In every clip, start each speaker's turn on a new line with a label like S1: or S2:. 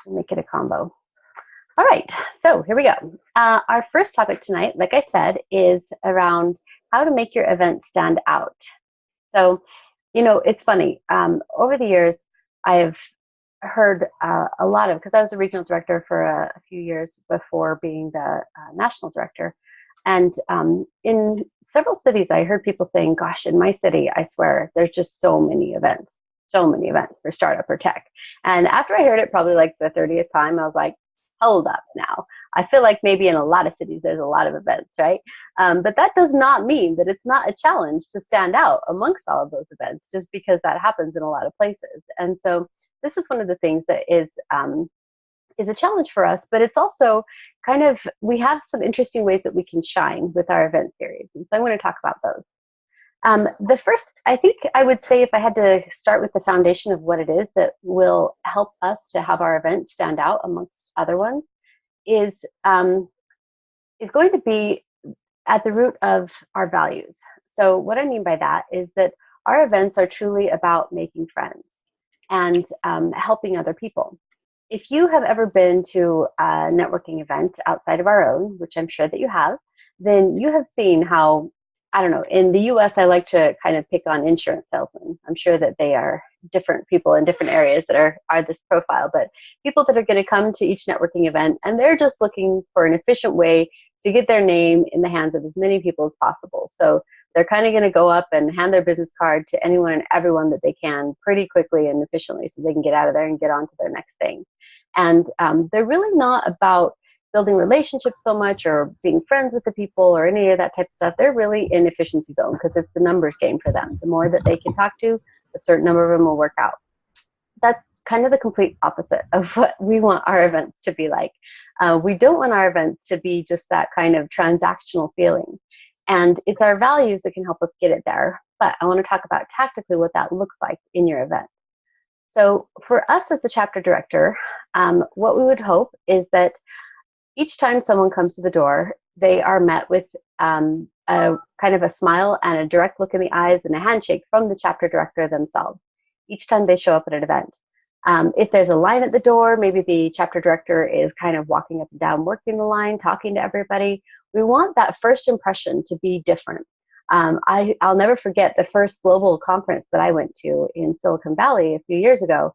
S1: make it a combo. All right, so here we go. Our first topic tonight, like I said, is around how to make your event stand out. So, it's funny. Over the years, I've heard a lot of, because I was a regional director for a few years before being the national director. And in several cities, I heard people saying, gosh, in my city, I swear, there's just so many events for startup or tech. And after I heard it probably like the 30th time, I was like, hold up now. I feel like maybe in a lot of cities, there's a lot of events, right? But that does not mean that it's not a challenge to stand out amongst all of those events, just because that happens in a lot of places. And so this is one of the things that is a challenge for us, but it's also kind of, we have some interesting ways that we can shine with our event series. And so I'm going to talk about those. The first, I think I would say, if I had to start with the foundation of what it is that will help us to have our event stand out amongst other ones, is going to be at the root of our values. So what I mean by that is that our events are truly about making friends and helping other people. If you have ever been to a networking event outside of our own, which I'm sure that you have, then you have seen how, I don't know, in the US, I like to kind of pick on insurance salesmen. I'm sure that they are different people in different areas that are this profile, but people that are going to come to each networking event, and they're just looking for an efficient way to get their name in the hands of as many people as possible. So they're kind of going to go up and hand their business card to anyone and everyone that they can pretty quickly and efficiently, so they can get out of there and get on to their next thing. And they're really not about building relationships so much or being friends with the people or any of that type of stuff. They're really in efficiency zone because it's the numbers game for them. The more that they can talk to, a certain number of them will work out. That's kind of the complete opposite of what we want our events to be like. We don't want our events to be just that kind of transactional feeling. And it's our values that can help us get it there. But I want to talk about tactically what that looks like in your event. So for us as the chapter director, what we would hope is that each time someone comes to the door, they are met with a kind of a smile and a direct look in the eyes and a handshake from the chapter director themselves each time they show up at an event. If there's a line at the door, maybe the chapter director is kind of walking up and down, working the line, talking to everybody. We want that first impression to be different. I'll never forget the first global conference that I went to in Silicon Valley a few years ago.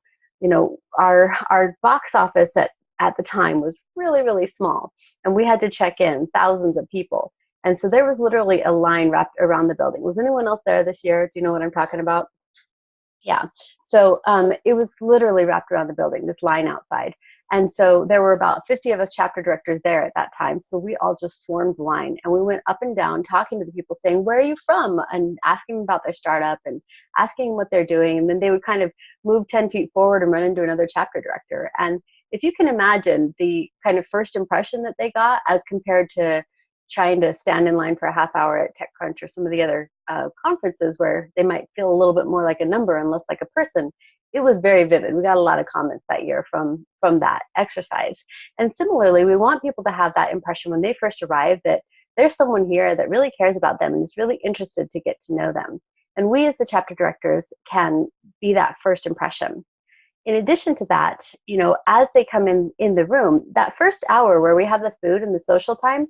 S1: Our box office at the time was really, really small, and we had to check in thousands of people. And so there was literally a line wrapped around the building. Was anyone else there this year? Do you know what I'm talking about? Yeah. So it was literally wrapped around the building, this line outside. And so there were about 50 of us chapter directors there at that time. So we all just swarmed the line, and we went up and down talking to the people, saying, where are you from? And asking them about their startup and asking what they're doing. And then they would kind of move 10 feet forward and run into another chapter director. And if you can imagine the kind of first impression that they got as compared to trying to stand in line for a half hour at TechCrunch or some of the other conferences where they might feel a little bit more like a number and less like a person, it was very vivid. We got a lot of comments that year from that exercise. And similarly, we want people to have that impression when they first arrive that there's someone here that really cares about them and is really interested to get to know them. And we as the chapter directors can be that first impression. In addition to that, as they come in the room, that first hour where we have the food and the social time,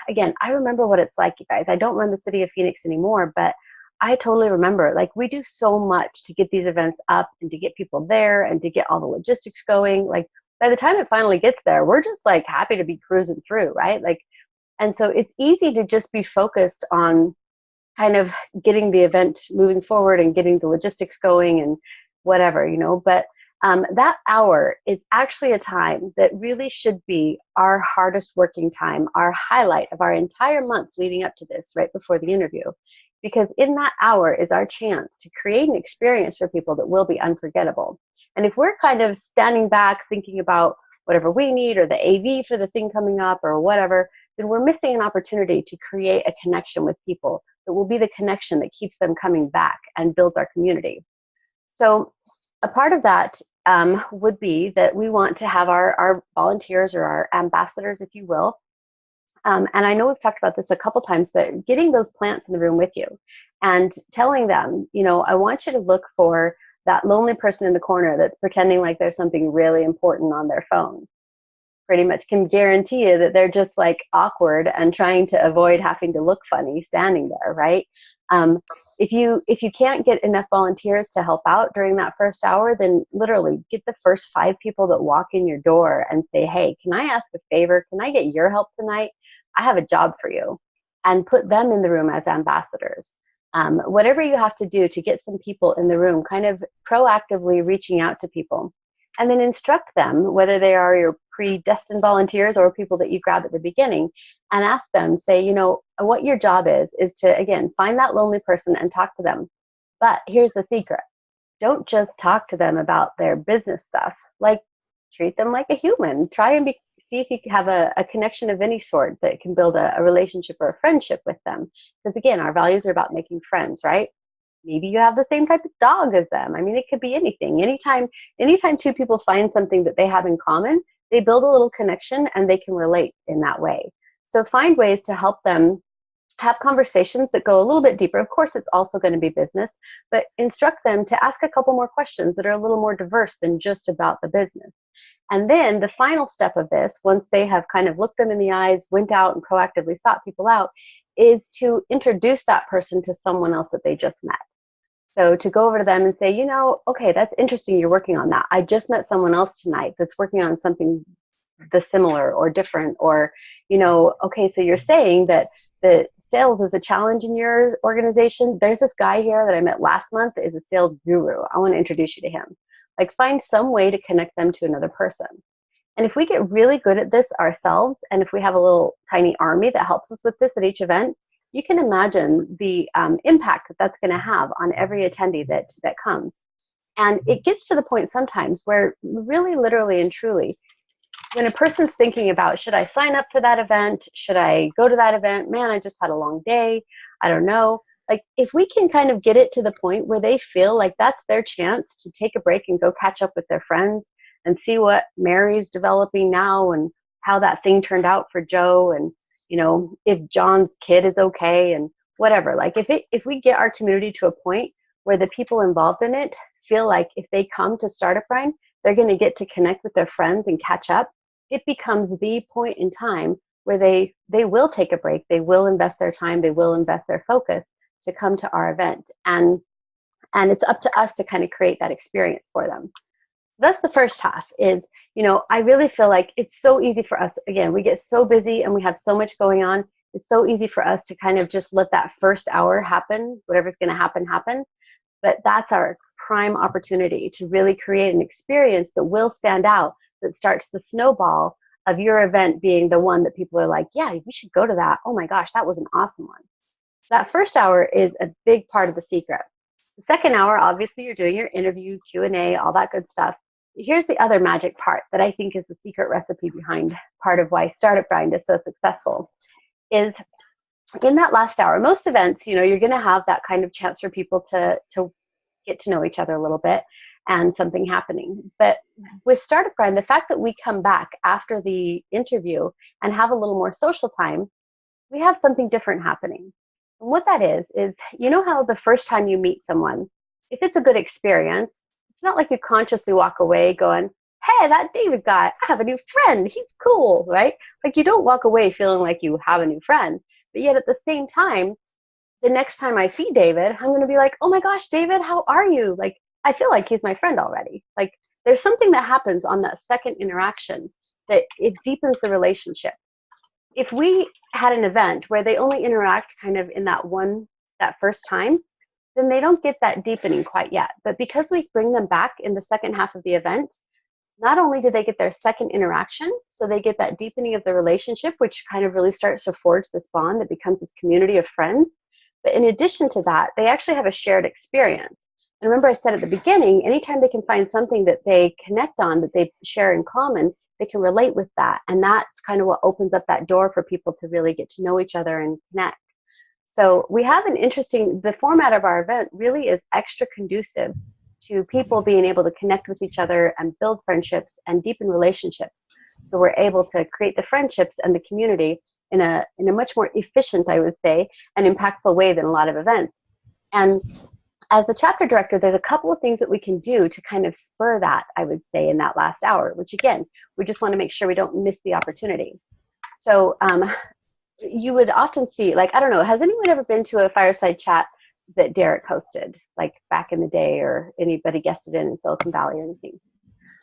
S1: again, I remember what it's like, you guys. I don't run the city of Phoenix anymore, but I totally remember, like, we do so much to get these events up and to get people there and to get all the logistics going. Like, by the time it finally gets there, we're just like happy to be cruising through, right? Like, and so it's easy to just be focused on kind of getting the event moving forward and getting the logistics going and whatever, but that hour is actually a time that really should be our hardest working time, our highlight of our entire month leading up to this, right before the interview. Because in that hour is our chance to create an experience for people that will be unforgettable. And if we're kind of standing back thinking about whatever we need or the AV for the thing coming up or whatever, then we're missing an opportunity to create a connection with people that will be the connection that keeps them coming back and builds our community. So a part of that would be that we want to have our volunteers or our ambassadors, if you will. And I know we've talked about this a couple times, but getting those plants in the room with you and telling them, I want you to look for that lonely person in the corner that's pretending like there's something really important on their phone pretty much can guarantee you that they're just like awkward and trying to avoid having to look funny standing there, right? Um, if you can't get enough volunteers to help out during that first hour, then literally get the first 5 people that walk in your door and say, hey, can I ask a favor? Can I get your help tonight? I have a job for you. And put them in the room as ambassadors. Whatever you have to do to get some people in the room, kind of proactively reaching out to people. And then instruct them, whether they are your predestined volunteers or people that you grab at the beginning, and ask them, say, you know, what your job is to, again, find that lonely person and talk to them. But here's the secret. Don't just talk to them about their business stuff. Like, treat them like a human. Try and see if you can have a connection of any sort that can build a relationship or a friendship with them. Because again, our values are about making friends, right? Maybe you have the same type of dog as them. I mean, it could be anything. Anytime 2 people find something that they have in common, they build a little connection and they can relate in that way. So find ways to help them have conversations that go a little bit deeper. Of course, it's also going to be business, but instruct them to ask a couple more questions that are a little more diverse than just about the business. And then the final step of this, once they have kind of looked them in the eyes, went out and proactively sought people out, is to introduce that person to someone else that they just met. So to go over to them and say, you know, okay, that's interesting, you're working on that. I just met someone else tonight that's working on something the similar or different, or, you know, okay, so you're saying that the sales is a challenge in your organization. There's this guy here that I met last month that is a sales guru. I want to introduce you to him. Like, find some way to connect them to another person. And if we get really good at this ourselves, and if we have a little tiny army that helps us with this at each event, you can imagine the impact that that's going to have on every attendee that comes. And it gets to the point sometimes where really, literally and truly, when a person's thinking about, should I sign up for that event? Should I go to that event? Man, I just had a long day. I don't know. Like, if we can kind of get it to the point where they feel like that's their chance to take a break and go catch up with their friends and see what Mary's developing now and how that thing turned out for Joe, and, you know, if John's kid is okay and whatever. Like, if we get our community to a point where the people involved in it feel like if they come to Startup Grind, they're going to get to connect with their friends and catch up, it becomes the point in time where they will take a break, they will invest their time, they will invest their focus to come to our event. And it's up to us to kind of create that experience for them. So that's the first half is, you know, I really feel like it's so easy for us. Again, we get so busy and we have so much going on. It's so easy for us to kind of just let that first hour happen, whatever's going to happen, happen. But that's our prime opportunity to really create an experience that will stand out, that starts the snowball of your event being the one that people are like, yeah, we should go to that. Oh my gosh, that was an awesome one. So that first hour is a big part of the secret. The second hour, obviously, you're doing your interview, Q&A, all that good stuff. Here's the other magic part that I think is the secret recipe behind part of why Startup Grind is so successful, is in that last hour. Most events, you know, you're going to have that kind of chance for people to get to know each other a little bit and something happening. But with Startup Grind, the fact that we come back after the interview and have a little more social time, we have something different happening. And what that is, you know how the first time you meet someone, if it's a good experience, it's not like you consciously walk away going, hey, that David guy, I have a new friend. He's cool, right? Like, you don't walk away feeling like you have a new friend. But yet at the same time, the next time I see David, I'm going to be like, oh my gosh, David, how are you? Like, I feel like he's my friend already. Like, there's something that happens on that second interaction that it deepens the relationship. If we had an event where they only interact kind of in that first time, then they don't get that deepening quite yet. But because we bring them back in the second half of the event, not only do they get their second interaction, so they get that deepening of the relationship, which kind of really starts to forge this bond that becomes this community of friends. But in addition to that, they actually have a shared experience. And remember, I said at the beginning, anytime they can find something that they connect on, that they share in common, they can relate with that. And that's kind of what opens up that door for people to really get to know each other and connect. So we have the format of our event really is extra conducive to people being able to connect with each other and build friendships and deepen relationships. So we're able to create the friendships and the community in a much more efficient, I would say, and impactful way than a lot of events. And as the chapter director, there's a couple of things that we can do to kind of spur that, I would say, in that last hour, which again, we just want to make sure we don't miss the opportunity. So you would often see, like, I don't know, has anyone ever been to a fireside chat that Derek hosted, like back in the day, or anybody guested in Silicon Valley or anything?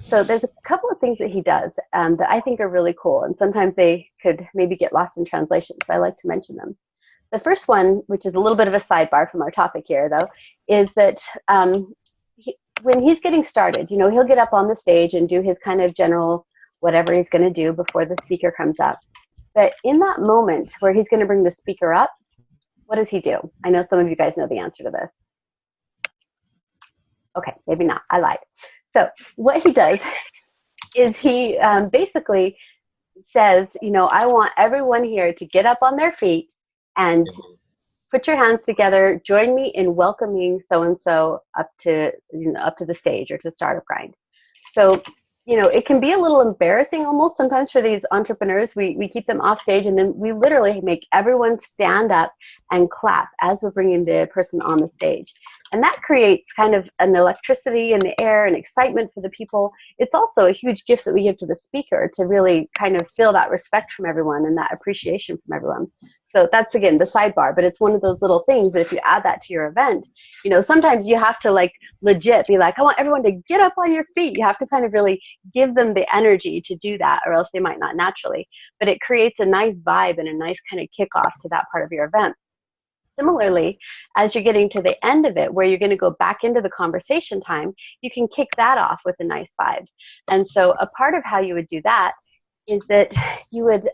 S1: So there's a couple of things that he does that I think are really cool, and sometimes they could maybe get lost in translation, so I like to mention them. The first one, which is a little bit of a sidebar from our topic here, though, is that when he's getting started, you know, he'll get up on the stage and do his kind of general whatever he's going to do before the speaker comes up. But in that moment where he's going to bring the speaker up, what does he do? I know some of you guys know the answer to this. Okay, maybe not. I lied. So what he does is he basically says, you know, I want everyone here to get up on their feet and put your hands together, join me in welcoming so-and-so up to, you know, up to the stage or to Startup Grind. So, you know, it can be a little embarrassing almost sometimes for these entrepreneurs. We keep them off stage, and then we literally make everyone stand up and clap as we're bringing the person on the stage. And that creates kind of an electricity in the air and excitement for the people. It's also a huge gift that we give to the speaker to really kind of feel that respect from everyone and that appreciation from everyone. So that's, again, the sidebar, but it's one of those little things that if you add that to your event, you know, sometimes you have to like legit be like, I want everyone to get up on your feet. You have to kind of really give them the energy to do that, or else they might not naturally. But it creates a nice vibe and a nice kind of kickoff to that part of your event. Similarly, as you're getting to the end of it, where you're going to go back into the conversation time, you can kick that off with a nice vibe. And so a part of how you would do that is that you would,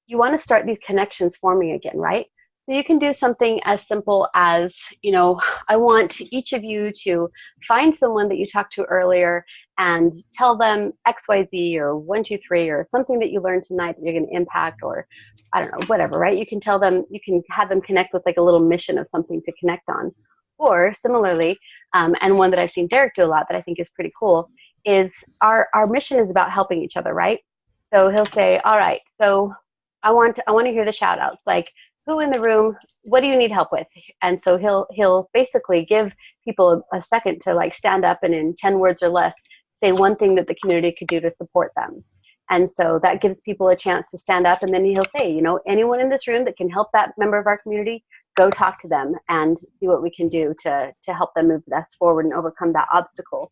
S1: you want to start these connections forming again, right? So you can do something as simple as, you know, I want each of you to find someone that you talked to earlier and tell them XYZ or 1, 2, 3 or something that you learned tonight that you're going to impact, or I don't know, whatever, right? You can tell them, you can have them connect with like a little mission of something to connect on. Or similarly, and one that I've seen Derek do a lot that I think is pretty cool, is our mission is about helping each other, right? So he'll say, all right, so I want to hear the shout outs, like, who in the room, what do you need help with? And so he'll basically give people a second to like stand up and in 10 words or less, say one thing that the community could do to support them. And so that gives people a chance to stand up, and then he'll say, you know, anyone in this room that can help that member of our community, go talk to them and see what we can do to help them move us forward and overcome that obstacle.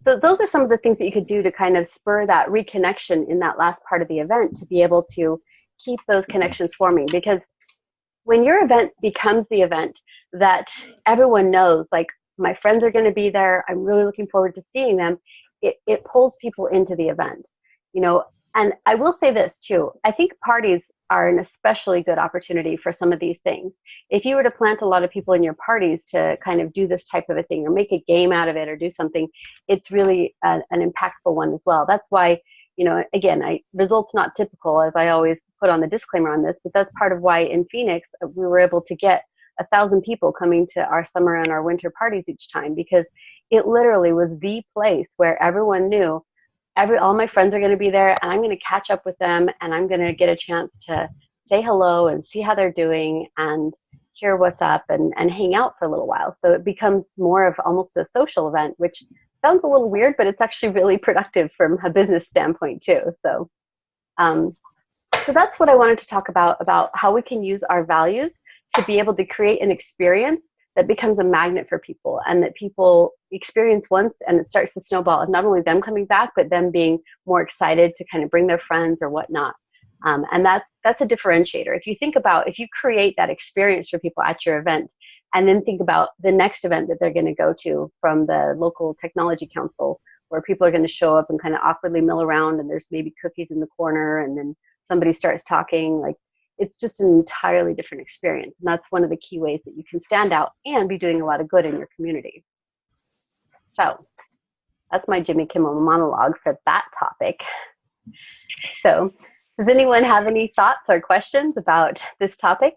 S1: So those are some of the things that you could do to kind of spur that reconnection in that last part of the event, to be able to keep those connections forming. Because when your event becomes the event that everyone knows, like, my friends are going to be there, I'm really looking forward to seeing them, it pulls people into the event, you know. And I will say this too, I think parties are an especially good opportunity for some of these things. If you were to plant a lot of people in your parties to kind of do this type of a thing, or make a game out of it, or do something, it's really an impactful one as well. That's why, you know, again, results not typical, as I always put on the disclaimer on this, but that's part of why in Phoenix we were able to get 1,000 people coming to our summer and our winter parties each time, because it literally was the place where everyone knew all my friends are going to be there, and I'm going to catch up with them, and I'm going to get a chance to say hello and see how they're doing and hear what's up and hang out for a little while. So it becomes more of almost a social event, which sounds a little weird, but it's actually really productive from a business standpoint too. So, so that's what I wanted to talk about how we can use our values to be able to create an experience that becomes a magnet for people, and that people experience once, and it starts to snowball of not only them coming back, but them being more excited to kind of bring their friends or whatnot. And that's a differentiator. If you think about, if you create that experience for people at your event, and then think about the next event that they're going to go to from the local technology council, where people are going to show up and kind of awkwardly mill around, and there's maybe cookies in the corner, and then somebody starts talking, like, it's just an entirely different experience. And that's one of the key ways that you can stand out and be doing a lot of good in your community. So that's my Jimmy Kimmel monologue for that topic. So does anyone have any thoughts or questions about this topic?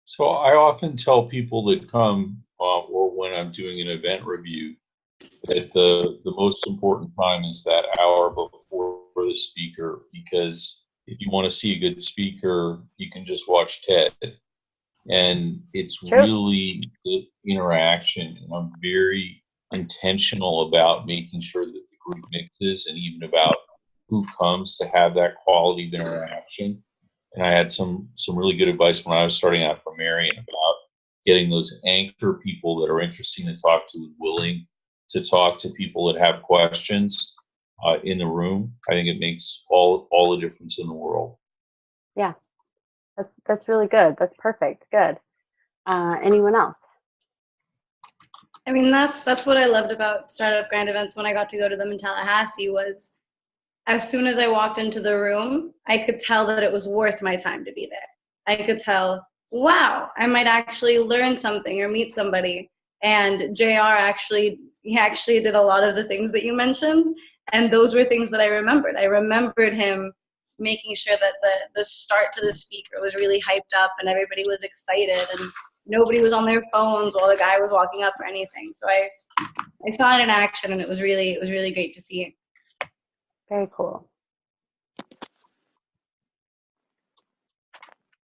S2: So I often tell people that come, or when I'm doing an event review, that the most important time is that hour before the speaker, because if you want to see a good speaker, you can just watch TED. And it's
S1: True.
S2: really the interaction. And I'm very intentional about making sure that the group mixes and even about who comes to have that quality of interaction. And I had some really good advice when I was starting out from Marion about getting those anchor people that are interesting to talk to and willing to talk to people that have questions in the room. I think it makes all the difference in the world.
S1: Yeah, that's really good. That's perfect. Good. Anyone else?
S3: I mean, that's what I loved about Startup Grind events when I got to go to them in Tallahassee was as soon as I walked into the room, I could tell that it was worth my time to be there. I could tell, wow, I might actually learn something or meet somebody. And JR he actually did a lot of the things that you mentioned, and those were things that I remembered. I remembered him making sure that the start to the speaker was really hyped up and everybody was excited and nobody was on their phones while the guy was walking up or anything. So I saw it in action, and it was really great to see.
S1: Very cool.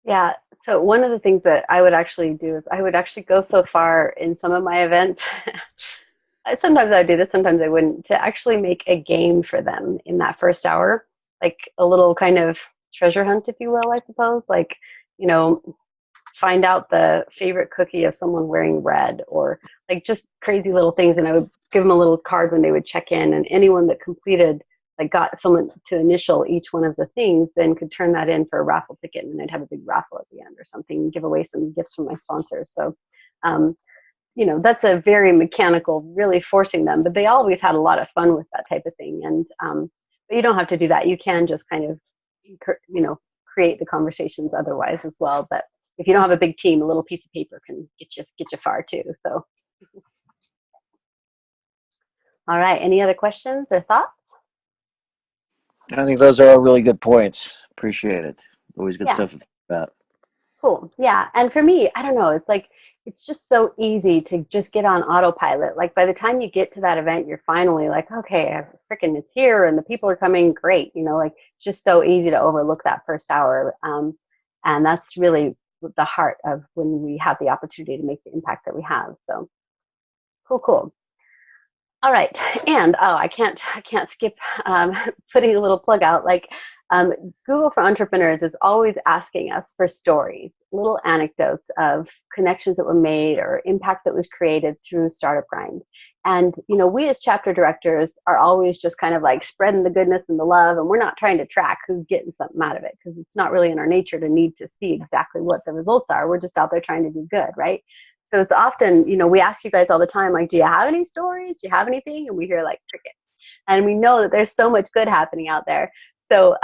S1: Yeah, so one of the things that I would actually do is I would actually go so far in some of my events. Sometimes I would do this, sometimes I wouldn't, to actually make a game for them in that first hour, like a little kind of treasure hunt, if you will, I suppose. Like, you know, find out the favorite cookie of someone wearing red, or like just crazy little things. And I would give them a little card when they would check in, and anyone that completed, like got someone to initial each one of the things, then could turn that in for a raffle ticket, and I'd have a big raffle at the end or something, give away some gifts from my sponsors. So, you know, that's a very mechanical, really forcing them, but they always had a lot of fun with that type of thing. And but you don't have to do that. You can just kind of, you know, create the conversations otherwise as well. But if you don't have a big team, a little piece of paper can get you far too. So, all right. Any other questions or thoughts?
S4: I think those are all really good points. Appreciate it. Always good stuff to think about.
S1: Cool. Yeah. And for me, I don't know, it's like, it's just so easy to just get on autopilot. Like by the time you get to that event, you're finally like, okay, freaking it's here and the people are coming, great. You know, like just so easy to overlook that first hour. And that's really the heart of when we have the opportunity to make the impact that we have. So cool. All right, and I can't skip putting a little plug out. Like Google for Entrepreneurs is always asking us for stories, little anecdotes of connections that were made or impact that was created through Startup Grind. And you know, we as chapter directors are always just kind of like spreading the goodness and the love, and we're not trying to track who's getting something out of it, because it's not really in our nature to need to see exactly what the results are. We're just out there trying to do good, right? So it's often, you know, we ask you guys all the time, like, do you have any stories? Do you have anything? And we hear like crickets. And we know that there's so much good happening out there. So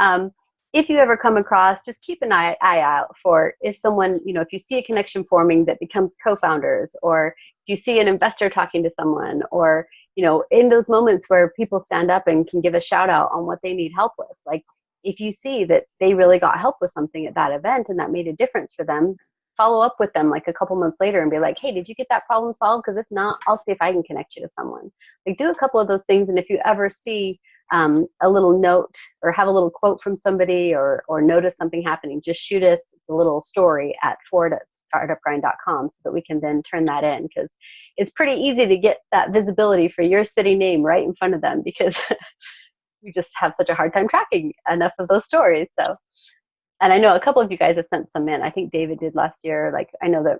S1: if you ever come across, just keep an eye out for if someone, you know, if you see a connection forming that becomes co-founders, or if you see an investor talking to someone, or, you know, in those moments where people stand up and can give a shout out on what they need help with. Like if you see that they really got help with something at that event and that made a difference for them, follow up with them like a couple months later and be like, hey, did you get that problem solved? Because if not, I'll see if I can connect you to someone. Like do a couple of those things. And if you ever see a little note or have a little quote from somebody, or notice something happening, just shoot us a little story at forward@startupgrind.com so that we can then turn that in, because it's pretty easy to get that visibility for your city name right in front of them, because we just have such a hard time tracking enough of those stories. So. And I know a couple of you guys have sent some in. I think David did last year. Like, I know that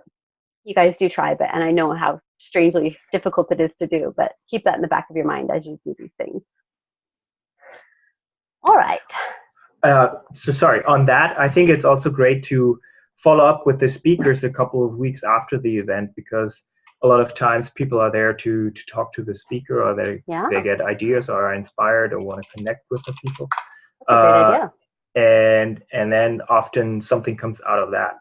S1: you guys do try, and I know how strangely difficult it is to do, but keep that in the back of your mind as you do these things. All right.
S5: So sorry, on that, I think it's also great to follow up with the speakers a couple of weeks after the event, because a lot of times people are there to talk to the speaker, or they get ideas or are inspired or want to connect with the people.
S1: That's a great idea.
S5: And then often something comes out of that.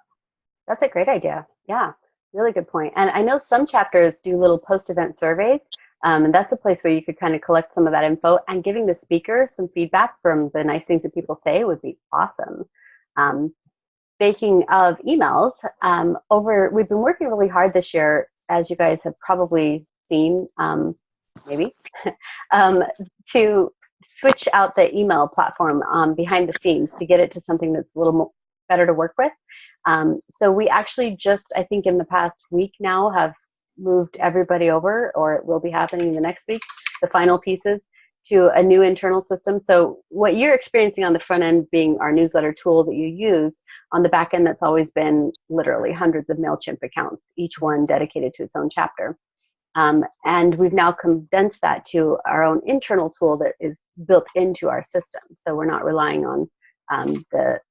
S1: That's a great idea. Yeah, really good point. And I know some chapters do little post-event surveys, and that's a place where you could kind of collect some of that info, and giving the speaker some feedback from the nice things that people say would be awesome. Speaking of emails, we've been working really hard this year, as you guys have probably seen, maybe, to switch out the email platform behind the scenes to get it to something that's a little better to work with. So we actually just, I think in the past week now, have moved everybody over, or it will be happening the next week, the final pieces, to a new internal system. So what you're experiencing on the front end being our newsletter tool that you use, on the back end that's always been literally hundreds of MailChimp accounts, each one dedicated to its own chapter. And we've now condensed that to our own internal tool that is built into our system. So we're not relying on the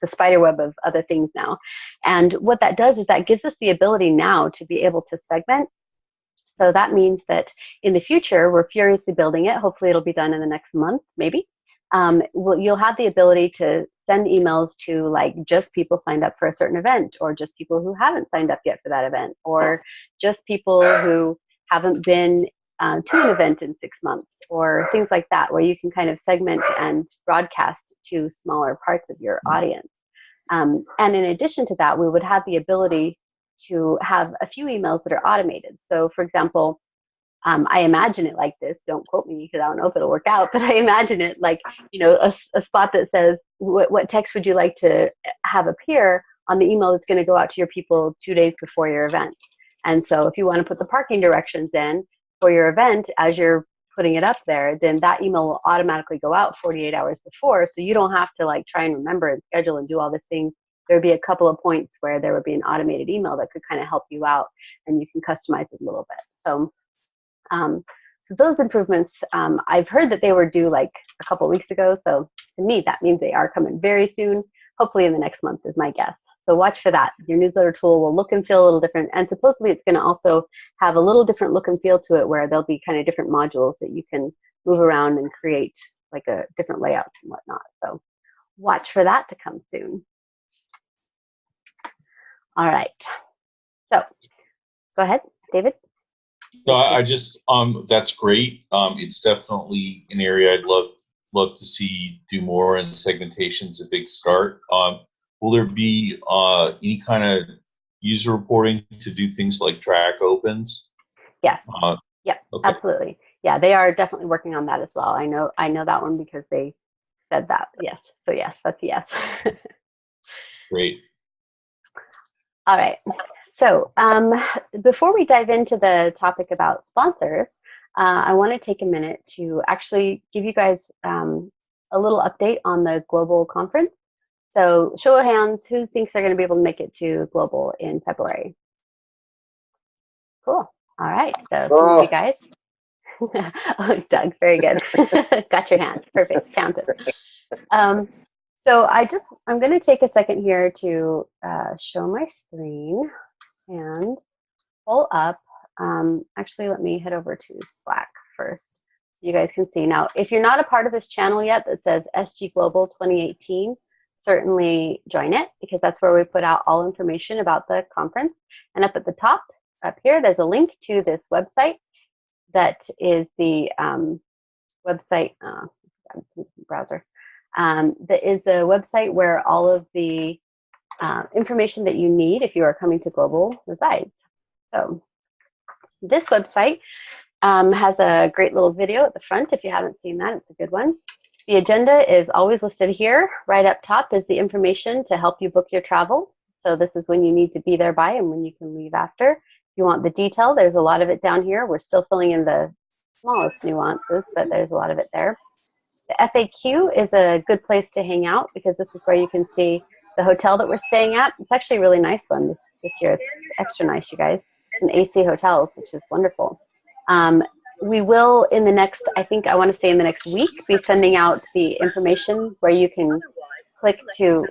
S1: spider web of other things now. And what that does is that gives us the ability now to be able to segment. So that means that in the future, we're furiously building it. Hopefully it'll be done in the next month, maybe. You'll have the ability to send emails to like just people signed up for a certain event, or just people who haven't signed up yet for that event, or just people who haven't been to an event in 6 months, or things like that, where you can kind of segment and broadcast to smaller parts of your audience. And in addition to that, we would have the ability to have a few emails that are automated. So for example, I imagine it like this, don't quote me because I don't know if it'll work out, but I imagine it like, you know, a spot that says, what text would you like to have appear on the email that's going to go out to your people 2 days before your event? And so if you want to put the parking directions in for your event as you're putting it up there, then that email will automatically go out 48 hours before, so you don't have to like try and remember and schedule and do all this thing. There would be a couple of points where there would be an automated email that could kind of help you out, and you can customize it a little bit. So so those improvements, I've heard that they were due like a couple of weeks ago. So to me, that means they are coming very soon. Hopefully in the next month is my guess. So watch for that. Your newsletter tool will look and feel a little different. And supposedly it's going to also have a little different look and feel to it, where there'll be kind of different modules that you can move around and create like a different layouts and whatnot. So watch for that to come soon. All right. So go ahead, David.
S2: No, I just that's great. It's definitely an area I'd love to see do more, and segmentation's a big start. Will there be any kind of user reporting to do things like track opens?
S1: Yes. Yeah,
S2: okay.
S1: Absolutely. Yeah, they are definitely working on that as well. I know that one because they said that. Yes. So yes, that's yes.
S2: Great.
S1: All right. So before we dive into the topic about sponsors, I want to take a minute to actually give you guys a little update on the Global conference. So show of hands, who thinks they're going to be able to make it to Global in February? Cool. All right. So who are you guys? Oh, Doug, very good. Got your hand. Perfect. Counted. So I'm going to take a second here to show my screen and pull up. Actually, let me head over to Slack first so you guys can see. Now, if you're not a part of this channel yet that says SG Global 2018, certainly join it, because that's where we put out all information about the conference. And up at the top, up here, there's a link to this website that is the website, browser, that is the website where all of the information that you need if you are coming to Global resides. So this website has a great little video at the front. If you haven't seen that, it's a good one. The agenda is always listed here. Right up top is the information to help you book your travel. So this is when you need to be there by and when you can leave after. If you want the detail, there's a lot of it down here. We're still filling in the smallest nuances, but there's a lot of it there. The FAQ is a good place to hang out, because this is where you can see the hotel that we're staying at. It's actually a really nice one this year. It's extra nice, you guys. An AC Hotels, which is wonderful. We will, in the next, I want to say in the next week, be sending out the information where you can click to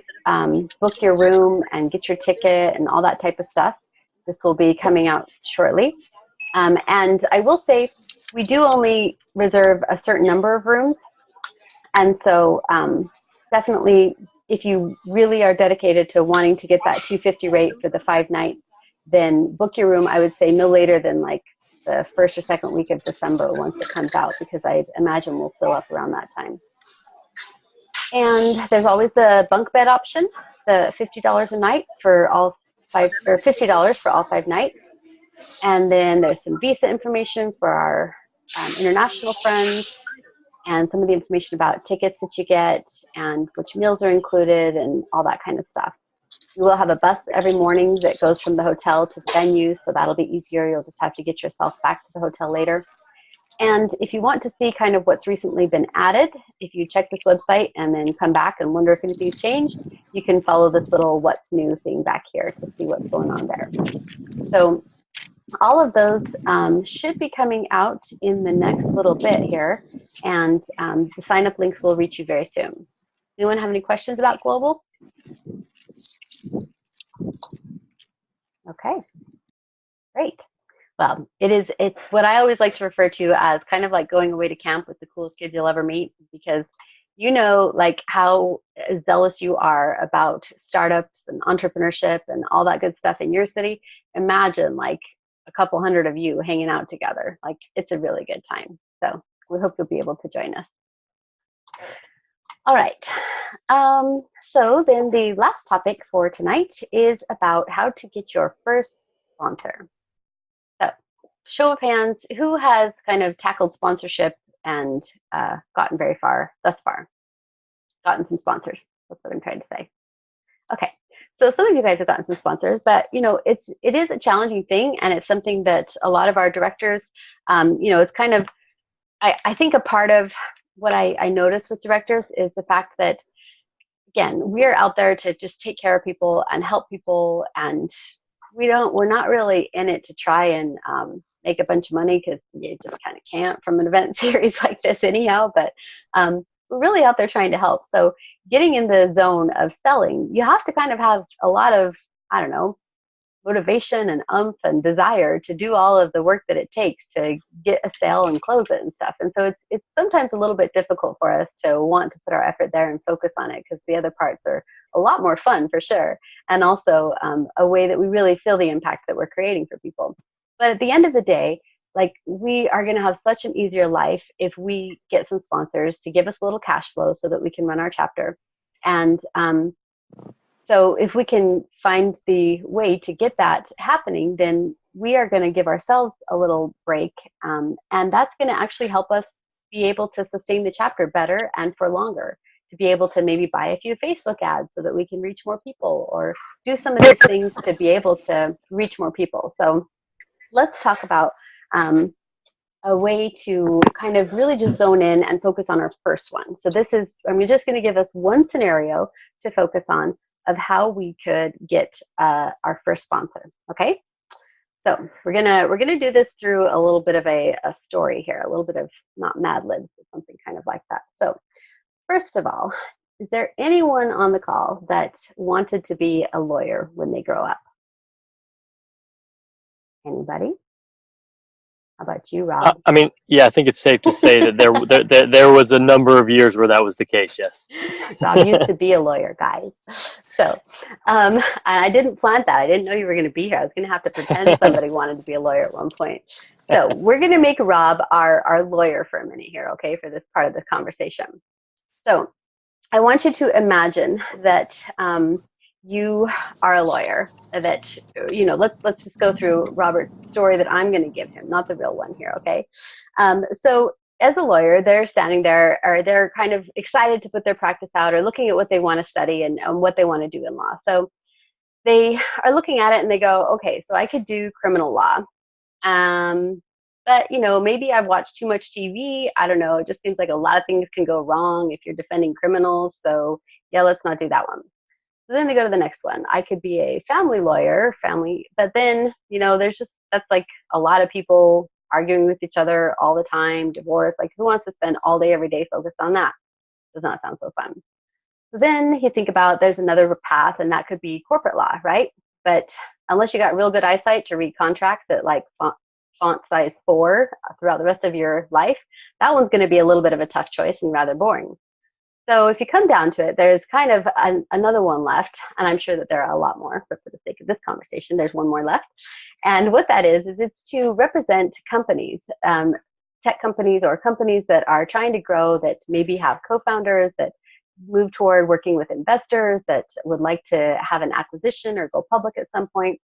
S1: book your room and get your ticket and all that type of stuff. This will be coming out shortly. And I will say, we do only reserve a certain number of rooms. And so definitely, if you really are dedicated to wanting to get that $250 rate for the 5 nights, then book your room, I would say no later than like the first or second week of December once it comes out, because I imagine we'll fill up around that time. And there's always the bunk bed option, the $50 a night for all 5, or $50 for all 5 nights. And then there's some visa information for our international friends, and some of the information about tickets that you get and which meals are included and all that kind of stuff. We will have a bus every morning that goes from the hotel to the venue, so that'll be easier. You'll just have to get yourself back to the hotel later. And if you want to see kind of what's recently been added, if you check this website and then come back and wonder if anything's changed, you can follow this little what's new thing back here to see what's going on there. So all of those should be coming out in the next little bit here, and the sign-up links will reach you very soon. Anyone have any questions about Global? Okay, great. Well, it's what I always like to refer to as kind of like going away to camp with the coolest kids you'll ever meet, because you know, like how zealous you are about startups and entrepreneurship and all that good stuff in your city. Imagine like a couple hundred of you hanging out together. Like, it's a really good time. So we hope you'll be able to join us. All right. So then the last topic for tonight is about how to get your first sponsor. So show of hands, who has kind of tackled sponsorship and gotten very far thus far? Gotten some sponsors. That's what I'm trying to say. Okay. So some of you guys have gotten some sponsors, but you know, it is a challenging thing, and it's something that a lot of our directors, you know, it's kind of, I think a part of what I notice with directors is the fact that, again, we're out there to just take care of people and help people, and we're not really in it to try and make a bunch of money, because you just kind of can't from an event series like this anyhow, but we're really out there trying to help. So getting in the zone of selling, you have to kind of have a lot of, I don't know, motivation and oomph and desire to do all of the work that it takes to get a sale and close it and stuff. And so it's sometimes a little bit difficult for us to want to put our effort there and focus on it, because the other parts are a lot more fun for sure, and also a way that we really feel the impact that we're creating for people. But at the end of the day, like, we are going to have such an easier life if we get some sponsors to give us a little cash flow so that we can run our chapter. And so if we can find the way to get that happening, then we are going to give ourselves a little break. And that's going to actually help us be able to sustain the chapter better and for longer, to be able to maybe buy a few Facebook ads so that we can reach more people, or do some of these things to be able to reach more people. So let's talk about a way to kind of really just zone in and focus on our first one. So this is, I'm just going to give us one scenario to focus on of how we could get our first sponsor. Okay, so we're gonna do this through a little bit of a story here, a little bit of, not Mad Libs, but something kind of like that. So first of all, is there anyone on the call that wanted to be a lawyer when they grow up? Anybody? How about you, Rob?
S6: I mean, yeah, I think it's safe to say that there was a number of years where that was the case. Yes.
S1: Rob used to be a lawyer, guys. So, and I didn't plant that. I didn't know you were going to be here. I was going to have to pretend somebody wanted to be a lawyer at one point. So we're going to make Rob our lawyer for a minute here, okay, for this part of the conversation. So I want you to imagine that you are a lawyer, that, you know, let's just go through Robert's story that I'm going to give him, not the real one here, okay? So as a lawyer, they're standing there, or they're kind of excited to put their practice out, or looking at what they want to study and what they want to do in law. So they are looking at it and they go, okay, so I could do criminal law. But, you know, maybe I've watched too much TV. I don't know. It just seems like a lot of things can go wrong if you're defending criminals. So yeah, let's not do that one. So then they go to the next one. I could be a family lawyer, but then, you know, that's like a lot of people arguing with each other all the time, divorce. Like, who wants to spend all day, every day focused on that? Does not sound so fun. So then you think about, there's another path, and that could be corporate law, right? But unless you got real good eyesight to read contracts at like font size 4 throughout the rest of your life, that one's going to be a little bit of a tough choice and rather boring. So if you come down to it, there's kind of another one left, and I'm sure that there are a lot more, but for the sake of this conversation, there's one more left. And what that is it's to represent companies, tech companies, or companies that are trying to grow, that maybe have co-founders that move toward working with investors, that would like to have an acquisition or go public at some point.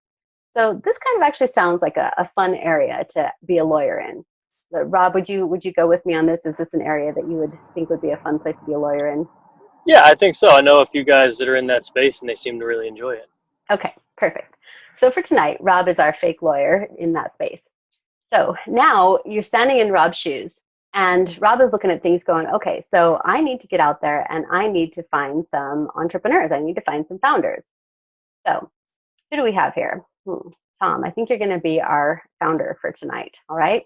S1: So this kind of actually sounds like a fun area to be a lawyer in. Rob, would you go with me on this? Is this an area that you would think would be a fun place to be a lawyer in?
S6: Yeah, I think so. I know a few guys that are in that space, and they seem to really enjoy it.
S1: Okay, perfect. So for tonight, Rob is our fake lawyer in that space. So now you're standing in Rob's shoes, and Rob is looking at things going, okay, so I need to get out there and I need to find some entrepreneurs. I need to find some founders. So who do we have here? Tom, I think you're going to be our founder for tonight. All right.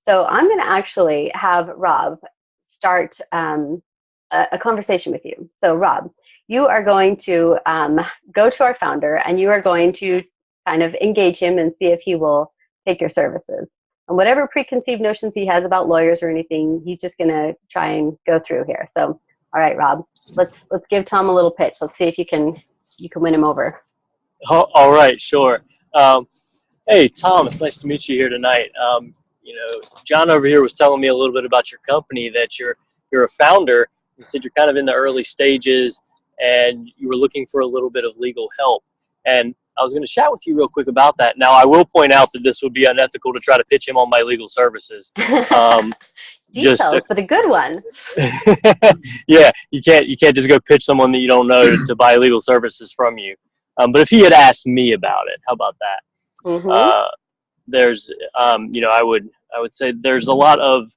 S1: So I'm going to actually have Rob start a conversation with you. So Rob, you are going to go to our founder and you are going to kind of engage him and see if he will take your services. And whatever preconceived notions he has about lawyers or anything, he's just going to try and go through here. So, all right, Rob, let's give Tom a little pitch. Let's see if you can win him over.
S6: Oh, all right, sure. Hey, Tom, it's nice to meet you here tonight. John over here was telling me a little bit about your company, that you're a founder. You said you're kind of in the early stages and you were looking for a little bit of legal help. And I was going to chat with you real quick about that. Now, I will point out that this would be unethical to try to pitch him on my legal services.
S1: Details, but a good one.
S6: Yeah, you can't just go pitch someone that you don't know to buy legal services from you. But if he had asked me about it, how about that?
S1: Mm-hmm.
S6: There's, I would say there's a lot of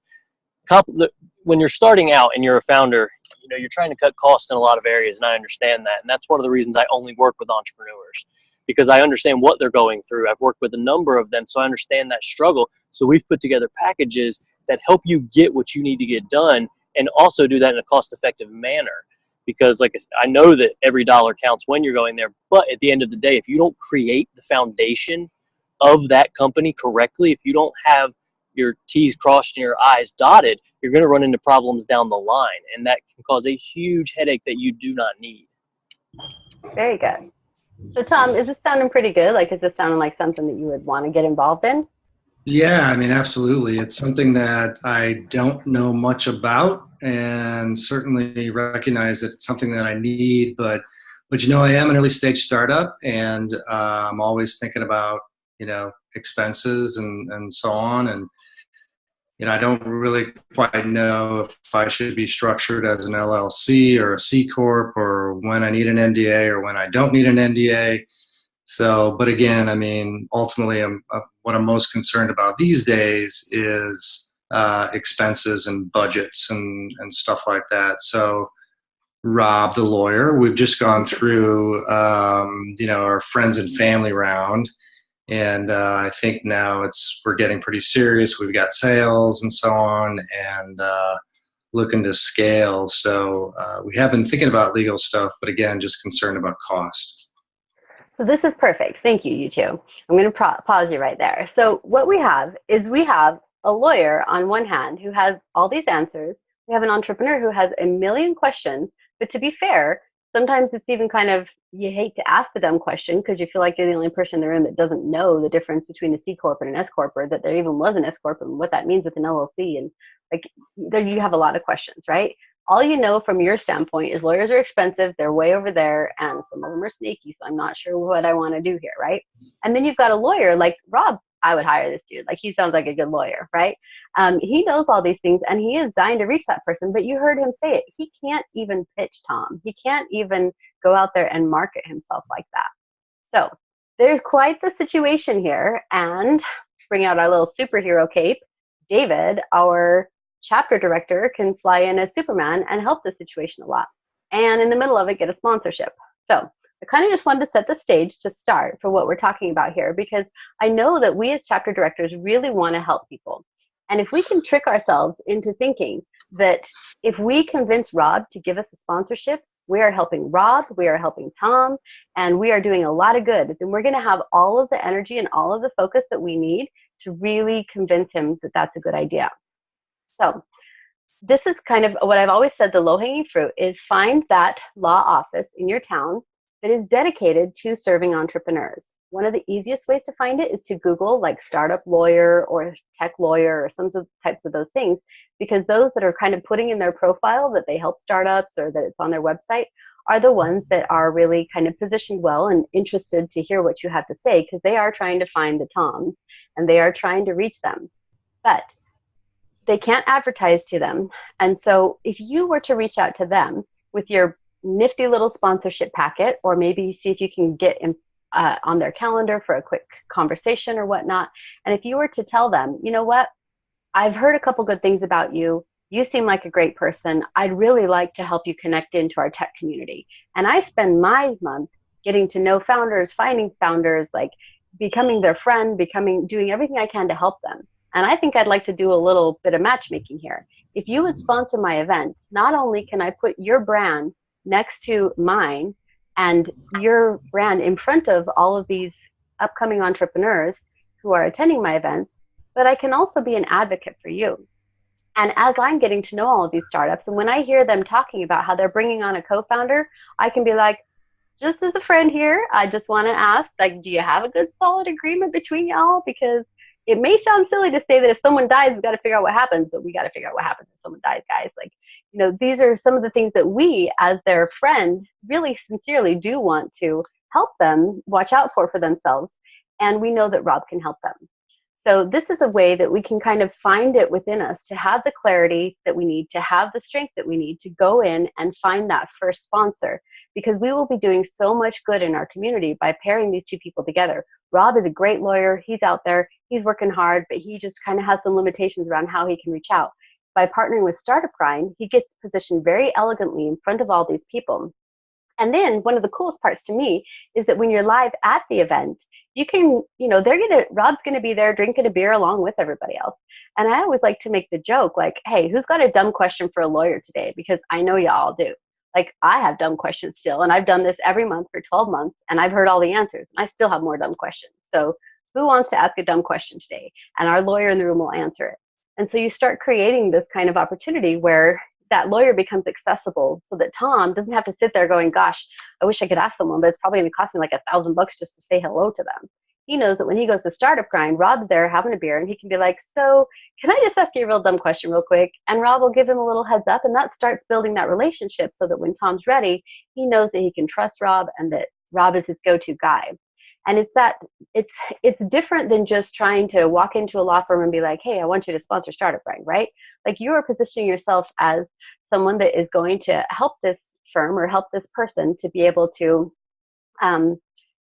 S6: when you're starting out and you're a founder, you're trying to cut costs in a lot of areas, and I understand that. And that's one of the reasons I only work with entrepreneurs, because I understand what they're going through. I've worked with a number of them, so I understand that struggle. So we've put together packages that help you get what you need to get done, and also do that in a cost-effective manner. Because I know that every dollar counts when you're going there, but at the end of the day, if you don't create the foundation of that company correctly, if you don't have your T's crossed and your I's dotted, you're going to run into problems down the line, and that can cause a huge headache that you do not need.
S1: Very good. So Tom, is this sounding pretty good? Like, is this sounding like something that you would want to get involved in?
S7: Yeah, I mean, absolutely. It's something that I don't know much about, and certainly recognize that it's something that I need, but I am an early stage startup, and I'm always thinking about, expenses and so on. And, I don't really quite know if I should be structured as an LLC or a C Corp, or when I need an NDA or when I don't need an NDA. So, but again, I mean, ultimately, what I'm most concerned about these days is expenses and budgets and stuff like that. So, Rob, the lawyer, we've just gone through, our friends and family round. And I think now we're getting pretty serious. We've got sales and so on, and looking to scale. So we have been thinking about legal stuff, but again, just concerned about cost.
S1: So this is perfect. Thank you, you two. I'm going to pause you right there. So what we have is a lawyer on one hand who has all these answers. We have an entrepreneur who has a million questions. But to be fair, sometimes it's even kind of, you hate to ask the dumb question because you feel like you're the only person in the room that doesn't know the difference between a C Corp and an S Corp, or that there even was an S Corp and what that means with an LLC. And there you have a lot of questions, right? All you know from your standpoint is lawyers are expensive, they're way over there, and some of them are sneaky, so I'm not sure what I want to do here, right? And then you've got a lawyer like Rob. I would hire this dude. Like, he sounds like a good lawyer, right? He knows all these things, and he is dying to reach that person, but you heard him say it. He can't even pitch Tom. He can't even go out there and market himself like that. So there's quite the situation here, and bring out our little superhero cape. David, our chapter director, can fly in as Superman and help the situation a lot. And in the middle of it, get a sponsorship. So I kind of just wanted to set the stage to start for what we're talking about here, because I know that we as chapter directors really want to help people. And if we can trick ourselves into thinking that if we convince Rob to give us a sponsorship, we are helping Rob, we are helping Tom, and we are doing a lot of good, then we're going to have all of the energy and all of the focus that we need to really convince him that that's a good idea. So this is kind of what I've always said, the low-hanging fruit is find that law office in your town that is dedicated to serving entrepreneurs. One of the easiest ways to find it is to Google like startup lawyer or tech lawyer or some types of those things, because those that are kind of putting in their profile that they help startups or that it's on their website are the ones that are really kind of positioned well and interested to hear what you have to say, because they are trying to find the Toms and they are trying to reach them. But they can't advertise to them. And so if you were to reach out to them with your nifty little sponsorship packet, or maybe see if you can get on their calendar for a quick conversation or whatnot. And if you were to tell them, you know what, I've heard a couple good things about you. You seem like a great person. I'd really like to help you connect into our tech community. And I spend my month getting to know founders, finding founders, like becoming their friend, doing everything I can to help them. And I think I'd like to do a little bit of matchmaking here. If you would sponsor my event, not only can I put your brand next to mine and your brand in front of all of these upcoming entrepreneurs who are attending my events, but I can also be an advocate for you. And as I'm getting to know all of these startups, and when I hear them talking about how they're bringing on a co-founder, I can be like, just as a friend here, I just want to ask, like, do you have a good solid agreement between y'all? Because it may sound silly to say that if someone dies, we've got to figure out what happens, but we got to figure out what happens if someone dies, guys. Like, you know, these are some of the things that we, as their friend, really sincerely do want to help them watch out for themselves. And we know that Rob can help them. So this is a way that we can kind of find it within us to have the clarity that we need, to have the strength that we need to go in and find that first sponsor, because we will be doing so much good in our community by pairing these two people together. Rob is a great lawyer. He's out there. He's working hard, but he just kind of has some limitations around how he can reach out. By partnering with Startup Grind, he gets positioned very elegantly in front of all these people. And then one of the coolest parts to me is that when you're live at the event, you can, you know, Rob's going to be there drinking a beer along with everybody else. And I always like to make the joke, like, hey, who's got a dumb question for a lawyer today? Because I know y'all do. Like, I have dumb questions still, and I've done this every month for 12 months, and I've heard all the answers, and I still have more dumb questions. So who wants to ask a dumb question today? And our lawyer in the room will answer it. And so you start creating this kind of opportunity where that lawyer becomes accessible so that Tom doesn't have to sit there going, gosh, I wish I could ask someone, but it's probably going to cost me like $1,000 just to say hello to them. He knows that when he goes to Startup Grind, Rob's there having a beer, and he can be like, so can I just ask you a real dumb question real quick? And Rob will give him a little heads up, and that starts building that relationship so that when Tom's ready, he knows that he can trust Rob and that Rob is his go-to guy. And it's different than just trying to walk into a law firm and be like, hey, I want you to sponsor Startup Grind, right? Like, you are positioning yourself as someone that is going to help this firm or help this person to be able to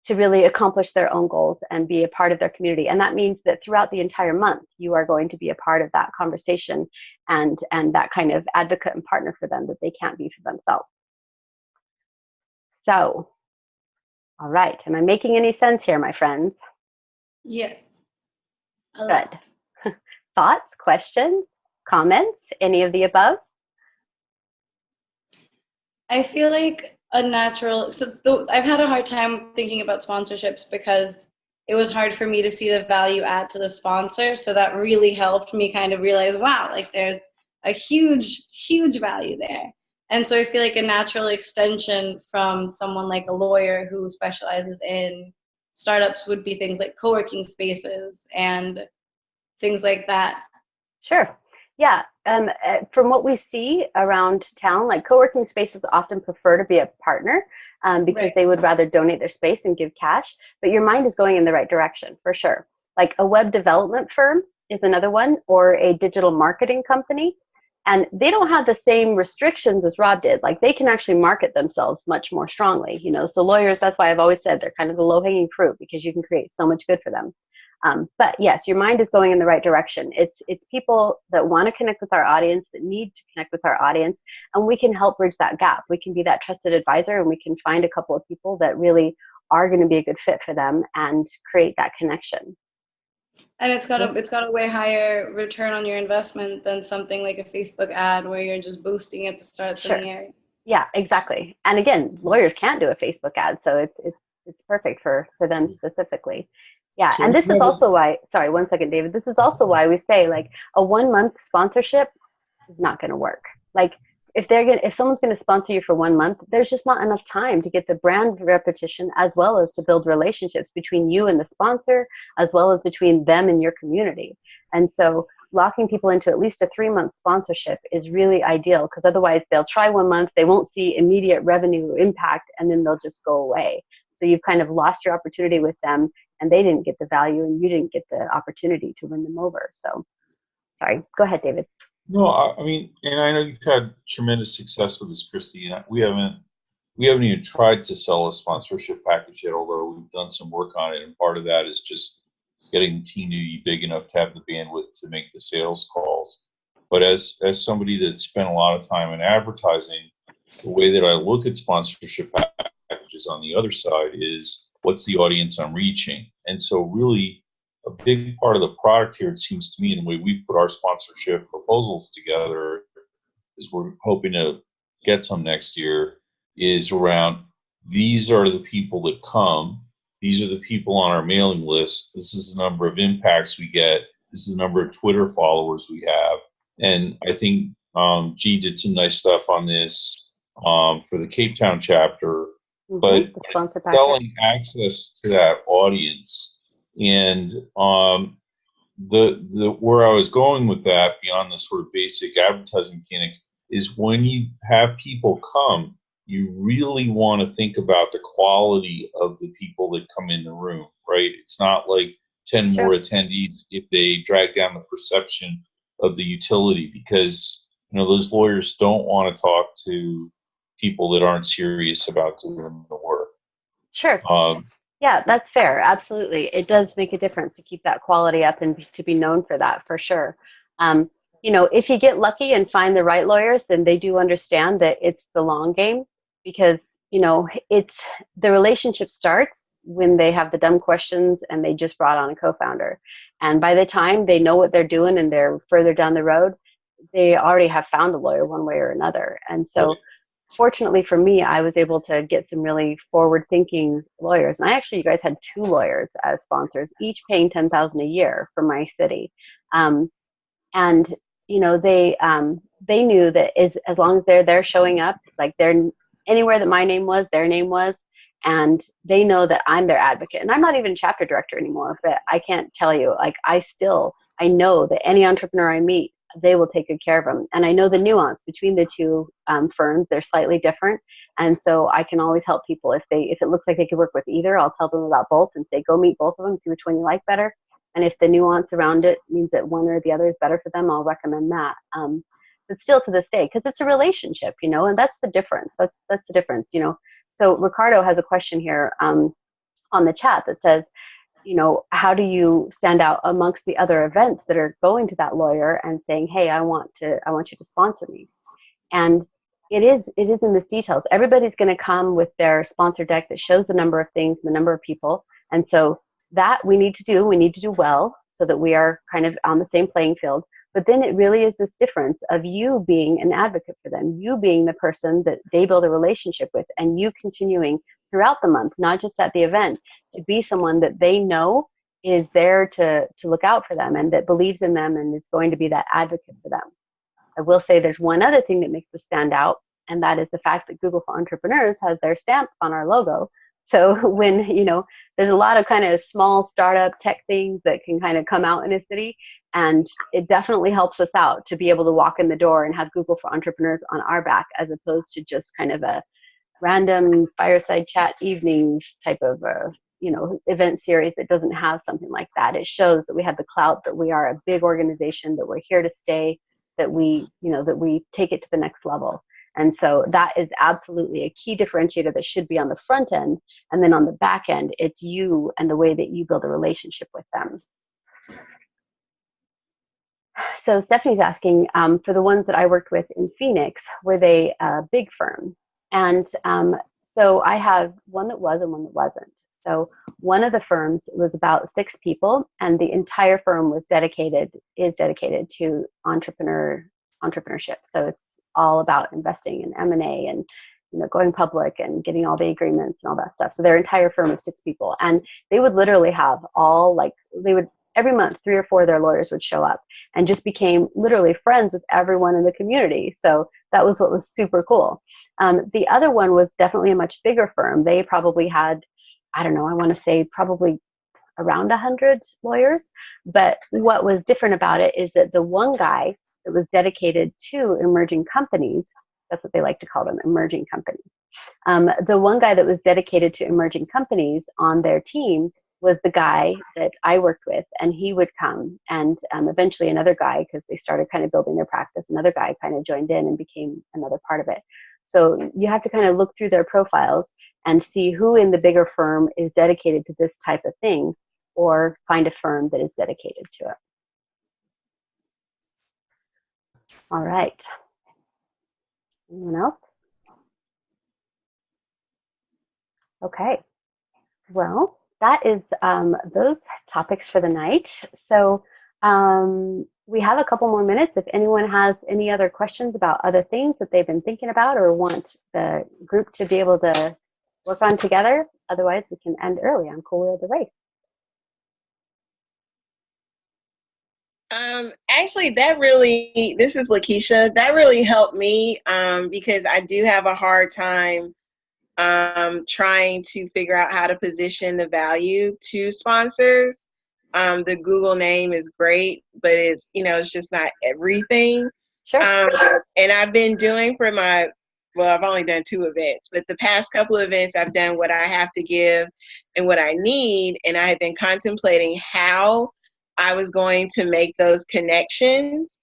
S1: really accomplish their own goals and be a part of their community. And that means that throughout the entire month, you are going to be a part of that conversation and that kind of advocate and partner for them that they can't be for themselves. So, all right. Am I making any sense here, my friends?
S3: Yes.
S1: Good. Thoughts, questions, comments, any of the above?
S3: I feel like I've had a hard time thinking about sponsorships because it was hard for me to see the value add to the sponsor. So that really helped me kind of realize, wow, like there's a huge, huge value there. And so I feel like a natural extension from someone like a lawyer who specializes in startups would be things like co-working spaces and things like that.
S1: Sure. Yeah. From what we see around town, like co-working spaces often prefer to be a partner because
S3: Right.
S1: they would rather donate their space and give cash. But your mind is going in the right direction for sure. Like a web development firm is another one, or a digital marketing company. And they don't have the same restrictions as Rob did. Like, they can actually market themselves much more strongly, you know. So lawyers, that's why I've always said they're kind of the low-hanging fruit, because you can create so much good for them. But yes, your mind is going in the right direction. It's people that want to connect with our audience, that need to connect with our audience, and we can help bridge that gap. We can be that trusted advisor, and we can find a couple of people that really are going to be a good fit for them and create that connection.
S3: And it's got a way higher return on your investment than something like a Facebook ad where you're just boosting it to startups in the area.
S1: Yeah, exactly. And again, lawyers can't do a Facebook ad, so it's perfect for them specifically. Yeah,
S2: So
S1: and this is also why, sorry, one second, David. This is also why we say, like, a 1 month sponsorship is not going to work. Like, if someone's going to sponsor you for 1 month, there's just not enough time to get the brand repetition, as well as to build relationships between you and the sponsor, as well as between them and your community. And so locking people into at least a 3-month sponsorship is really ideal, because otherwise they'll try 1 month, they won't see immediate revenue impact, and then they'll just go away. So you've kind of lost your opportunity with them, and they didn't get the value, and you didn't get the opportunity to win them over. So, sorry, go ahead, David.
S2: No, I mean, and I know you've had tremendous success with this, Christy. We we haven't even tried to sell a sponsorship package yet, although we've done some work on it. And part of that is just getting the team to be big enough to have the bandwidth to make the sales calls. But as somebody that spent a lot of time in advertising, the way that I look at sponsorship packages on the other side is what's the audience I'm reaching. And so really a big part of the product here, it seems to me, and the way we've put our sponsorship proposals together is we're hoping to get some next year, is around these are the people that come. These are the people on our mailing list. This is the number of impacts we get. This is the number of Twitter followers we have. And I think G did some nice stuff on this for the Cape Town chapter, but
S1: The sponsor packet.
S2: selling access to that audience. And the where I was going with that, beyond the sort of basic advertising mechanics, is when you have people come, you really want to think about the quality of the people that come in the room, right? It's not like 10 more attendees if they drag down the perception of the utility, because those lawyers don't want to talk to people that aren't serious about doing the work.
S1: Sure. Yeah, that's fair. Absolutely. It does make a difference to keep that quality up and to be known for that, for sure. If you get lucky and find the right lawyers, then they do understand that it's the long game, because, it's the relationship starts when they have the dumb questions and they just brought on a co-founder. And by the time they know what they're doing and they're further down the road, they already have found a lawyer one way or another. And so fortunately for me, I was able to get some really forward-thinking lawyers. And you guys had 2 lawyers as sponsors, each paying $10,000 a year for my city. And they knew that as long as they're there showing up, like they're anywhere that my name was, their name was, and they know that I'm their advocate. And I'm not even chapter director anymore, but I can't tell you, like I know that any entrepreneur I meet, they will take good care of them. And I know the nuance between the 2 firms. They're slightly different. And so I can always help people if it looks like they could work with either. I'll tell them about both and say, go meet both of them, see which one you like better. And if the nuance around it means that one or the other is better for them, I'll recommend that. But still to this day, because it's a relationship, and that's the difference. That's the difference, So Ricardo has a question here on the chat that says, how do you stand out amongst the other events that are going to that lawyer and saying, hey, I want you to sponsor me? And it is in this details. Everybody's going to come with their sponsor deck that shows the number of things, the number of people. And so that we need to do well so that we are kind of on the same playing field. But then it really is this difference of you being an advocate for them, you being the person that they build a relationship with, and you continuing throughout the month, not just at the event, to be someone that they know is there to look out for them and that believes in them and is going to be that advocate for them. I will say there's one other thing that makes us stand out, and that is the fact that Google for Entrepreneurs has their stamp on our logo. So when, there's a lot of kind of small startup tech things that can kind of come out in a city, and it definitely helps us out to be able to walk in the door and have Google for Entrepreneurs on our back, as opposed to just kind of a random fireside chat evenings type of event series that doesn't have something like that. It shows that we have the clout, that we are a big organization, that we're here to stay, that we take it to the next level. And so that is absolutely a key differentiator that should be on the front end. And then on the back end, it's you and the way that you build a relationship with them. So Stephanie's asking, for the ones that I worked with in Phoenix, were they a big firm? And so I have one that was and one that wasn't. So one of the firms was about 6 people, and the entire firm is dedicated to entrepreneurship. So it's all about investing in M&A and going public and getting all the agreements and all that stuff. So their entire firm of 6 people, and they would literally have every month 3 or 4 of their lawyers would show up and just became literally friends with everyone in the community. So that was what was super cool. The other one was definitely a much bigger firm. They probably had, I want to say probably around 100 lawyers. But what was different about it is that the one guy that was dedicated to emerging companies, that's what they like to call them, emerging companies. The one guy that was dedicated to emerging companies on their team was the guy that I worked with, and he would come, and eventually another guy, because they started kind of building their practice, another guy kind of joined in and became another part of it. So you have to kind of look through their profiles and see who in the bigger firm is dedicated to this type of thing, or find a firm that is dedicated to it. All right. Anyone else? Okay. Well, that is those topics for the night. So we have a couple more minutes. If anyone has any other questions about other things that they've been thinking about or want the group to be able to work on together, otherwise we can end early on Cool Wheel of the Race.
S8: Actually, this is Lakeisha. That really helped me because I do have a hard time trying to figure out how to position the value to sponsors. The Google name is great, but it's just not everything.
S1: Sure.
S8: And I've been doing I've only done 2 events, but the past couple of events I've done what I have to give and what I need. And I have been contemplating how I was going to make those connections.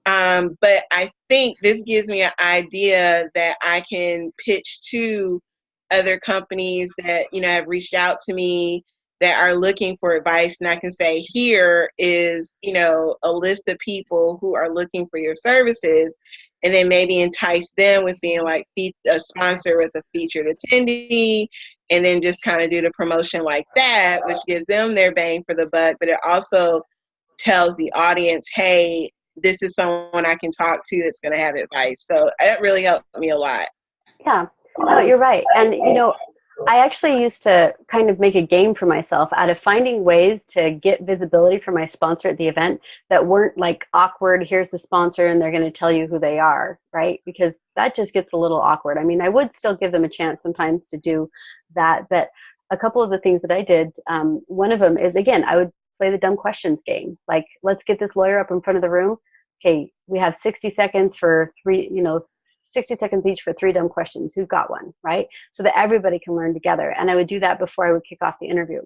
S8: But I think this gives me an idea that I can pitch to other companies that, have reached out to me that are looking for advice. And I can say, here is, a list of people who are looking for your services, and then maybe entice them with being like a sponsor with a featured attendee, and then just kind of do the promotion like that, which gives them their bang for the buck. But it also tells the audience, hey, this is someone I can talk to that's going to have advice. So that really helped me a lot.
S1: Yeah, no, you're right. And, I actually used to kind of make a game for myself out of finding ways to get visibility for my sponsor at the event that weren't like awkward, here's the sponsor and they're going to tell you who they are, right? Because that just gets a little awkward. I mean, I would still give them a chance sometimes to do that, but a couple of the things that I did, one of them is, again, I would play the dumb questions game. Like, let's get this lawyer up in front of the room. Okay, we have 60 seconds for 60 seconds each for 3 dumb questions. Who's got one, right? So that everybody can learn together. And I would do that before I would kick off the interview.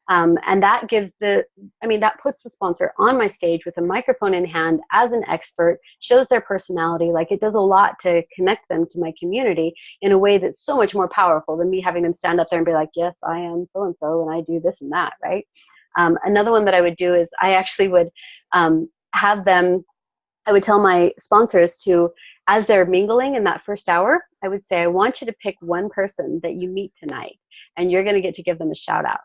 S1: And that that puts the sponsor on my stage with a microphone in hand as an expert, shows their personality. Like, it does a lot to connect them to my community in a way that's so much more powerful than me having them stand up there and be like, yes, I am so-and-so and I do this and that, right? Another one that I would do is I actually would I would tell my sponsors to, as they're mingling in that first hour, I would say, I want you to pick one person that you meet tonight, and you're going to get to give them a shout out.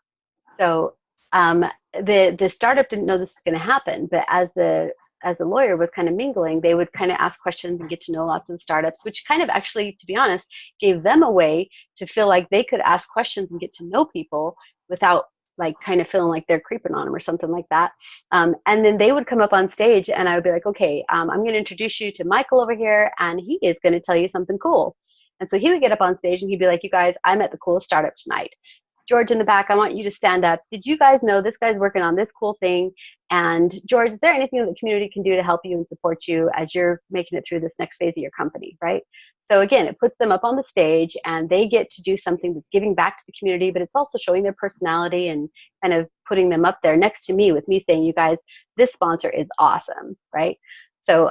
S1: So the startup didn't know this was going to happen, but as the lawyer was kind of mingling, they would kind of ask questions and get to know lots of the startups, which kind of actually, to be honest, gave them a way to feel like they could ask questions and get to know people without like kind of feeling like they're creeping on them or something like that. And then they would come up on stage and I would be like, okay, I'm going to introduce you to Michael over here and he is going to tell you something cool. And so he would get up on stage and he'd be like, you guys, I met the coolest startup tonight. George in the back, I want you to stand up. Did you guys know this guy's working on this cool thing? And George, is there anything that the community can do to help you and support you as you're making it through this next phase of your company, right? So again, it puts them up on the stage and they get to do something that's giving back to the community, but it's also showing their personality and kind of putting them up there next to me with me saying, you guys, this sponsor is awesome, right? So,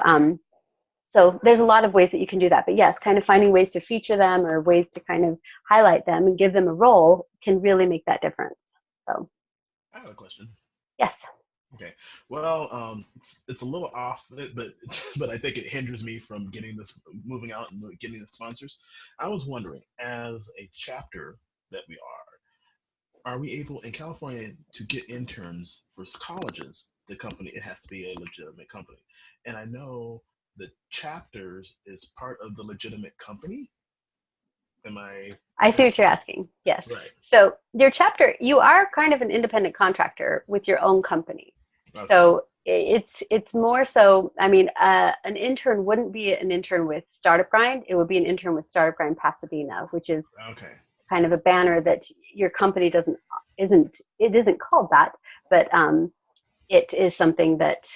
S1: so there's a lot of ways that you can do that. But yes, kind of finding ways to feature them or ways to kind of highlight them and give them a role can really make that difference. So
S9: I have a question.
S1: Yes.
S9: Okay. Well, it's a little off, but I think it hinders me from moving out and getting the sponsors. I was wondering, as a chapter that we are we able in California to get interns for colleges? It has to be a legitimate company, and I know the chapters is part of the legitimate company. I
S1: see what you're asking. Yes.
S9: Right.
S1: So your chapter, you are kind of an independent contractor with your own company. Okay. So it's more so, I mean, an intern wouldn't be an intern with Startup Grind. It would be an intern with Startup Grind Pasadena, which is kind of a banner that your company isn't called that, but it is something that,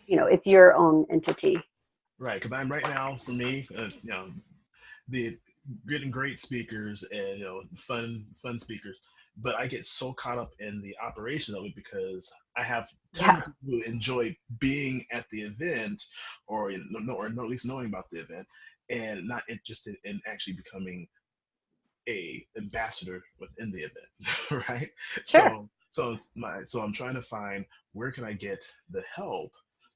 S1: it's your own entity.
S9: Right, because I'm right now, for me, the getting great speakers and fun speakers. but I get so caught up in the operation of it because I have tons
S1: Yeah.
S9: of people who enjoy being at the event or at least knowing about the event and not interested in actually becoming a ambassador within the event, right?
S1: Sure.
S9: So I'm trying to find where can I get the help,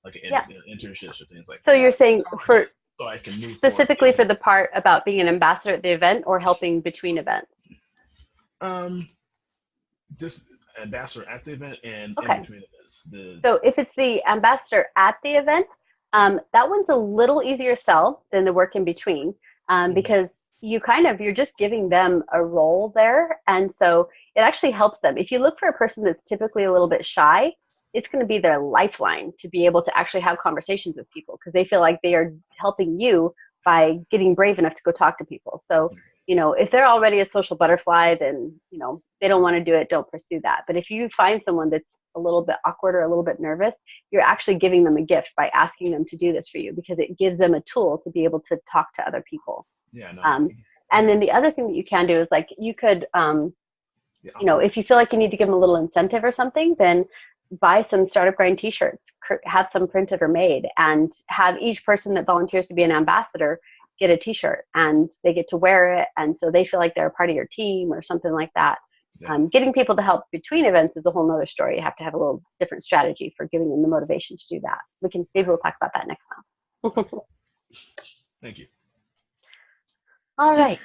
S9: like
S1: Yeah.
S9: internships or things like
S1: So
S9: that,
S1: you're saying for
S9: so I can move forward.
S1: specifically for the part about being an ambassador at the event or helping between events?
S9: This ambassador at the event and in
S1: Okay.
S9: between events.
S1: So if it's the ambassador at the event, that one's a little easier sell than the work in between, because you're just giving them a role there. And so it actually helps them. If you look for a person that's typically a little bit shy, it's going to be their lifeline to be able to actually have conversations with people because they feel like they are helping you by getting brave enough to go talk to people. So, if they're already a social butterfly, then, they don't want to do it, don't pursue that. But if you find someone that's a little bit awkward or a little bit nervous, you're actually giving them a gift by asking them to do this for you because it gives them a tool to be able to talk to other people.
S9: Yeah, no.
S1: And then the other thing that you can do is like you could, if you feel like you need to give them a little incentive or something, then buy some Startup Grind t-shirts, have some printed or made, and have each person that volunteers to be an ambassador get a t-shirt and they get to wear it. And so they feel like they're a part of your team or something like that.
S9: Yeah.
S1: Getting people to help between events is a whole nother story. You have to have a little different strategy for giving them the motivation to do that. Maybe we'll talk about that next time.
S9: Thank you.
S1: All right.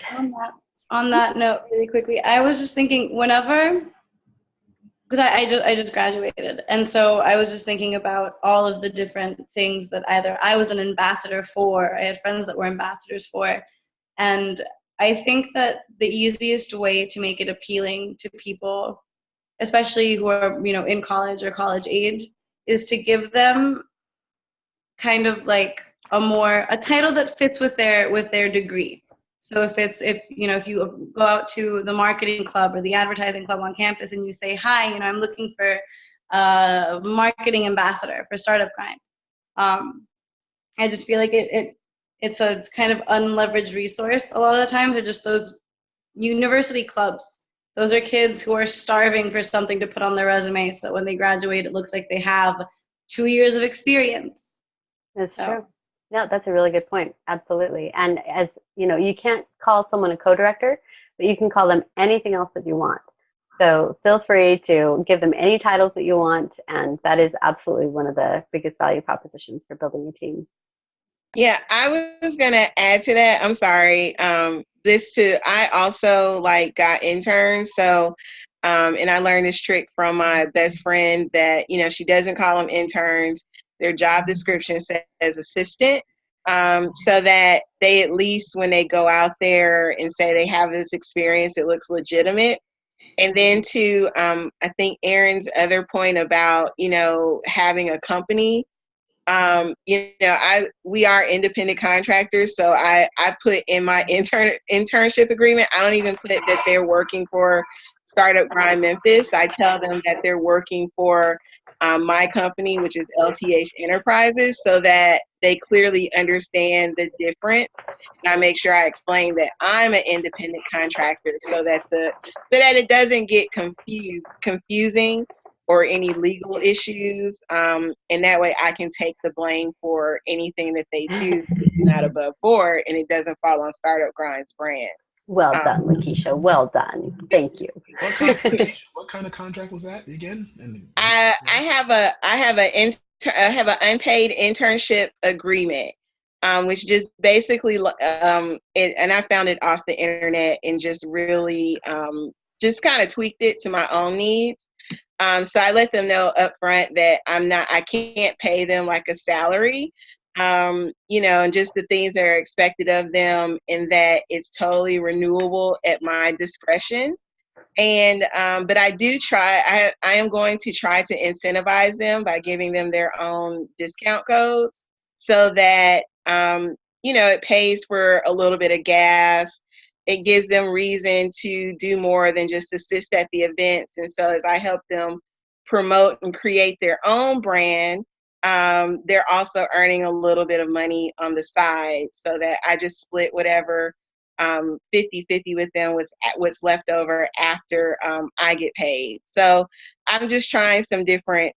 S3: On that note, really quickly, I was just thinking because I just graduated, and so I was just thinking about all of the different things that either I was an ambassador for, I had friends that were ambassadors for, and I think that the easiest way to make it appealing to people, especially who are in college or college age, is to give them kind of like a title that fits with their degree. So if you go out to the marketing club or the advertising club on campus and you say, hi, I'm looking for a marketing ambassador for Startup Grind. I just feel like it's a kind of unleveraged resource a lot of the times. They're just those university clubs. Those are kids who are starving for something to put on their resume so that when they graduate, it looks like they have 2 years of experience.
S1: That's true. No, that's a really good point. Absolutely. And as you can't call someone a co-director, but you can call them anything else that you want. So feel free to give them any titles that you want. And that is absolutely one of the biggest value propositions for building a team.
S8: Yeah, I was going to add to that. I'm sorry. I also got interns. So, and I learned this trick from my best friend that, she doesn't call them interns. Their job description says assistant, so that they, at least when they go out there and say they have this experience, it looks legitimate. And then to, I think Aaron's other point about, having a company, we are independent contractors. So I put in my internship agreement, I don't even put that they're working for Startup Grind Memphis. I tell them that they're working for my company, which is LTH Enterprises, so that they clearly understand the difference. And I make sure I explain that I'm an independent contractor so that it doesn't get confusing or any legal issues. And that way I can take the blame for anything that they do not above board, and it doesn't fall on Startup Grind's brand.
S1: Well done, Lakeisha. Well done. Thank you.
S9: What kind of contract was that again?
S8: I have an unpaid internship agreement, which just basically, and I found it off the internet and just really just kind of tweaked it to my own needs. So I let them know up front that I can't pay them like a salary, and just the things that are expected of them, and that it's totally renewable at my discretion. And, but I do try, I am going to try to incentivize them by giving them their own discount codes so that, it pays for a little bit of gas. It gives them reason to do more than just assist at the events. And so as I help them promote and create their own brand, they're also earning a little bit of money on the side, so that I just split whatever 50-50 with them what's left over after I get paid. So I'm just trying some different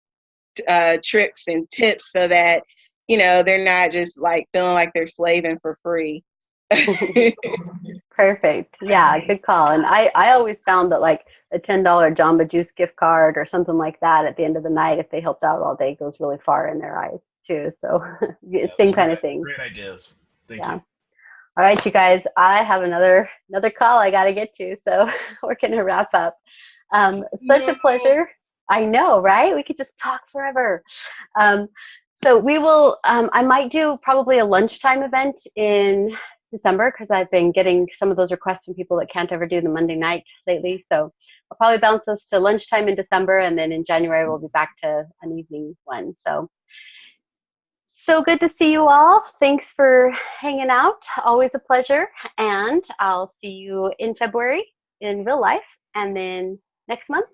S8: tricks and tips so that, you know, they're not just like feeling like they're slaving for free.
S1: Perfect. Yeah, good call. And I always found that like a $10 Jamba Juice gift card or something like that at the end of the night, if they helped out all day, goes really far in their eyes too. So same kind of thing.
S9: Great ideas. Thank
S1: Yeah.
S9: you.
S1: All right, you guys, I have another call I got to get to, so we're going to wrap up. Such a pleasure. I know, right? We could just talk forever. So we will, I might do probably a lunchtime event in December because I've been getting some of those requests from people that can't ever do the Monday night lately. So I'll probably bounce this to lunchtime in December, and then in January we'll be back to an evening one. So good to see you all. Thanks for hanging out. Always a pleasure. And I'll see you in February in real life, and then next month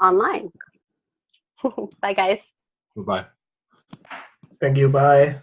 S1: online. Bye, guys.
S2: Goodbye.
S5: Thank you. Bye.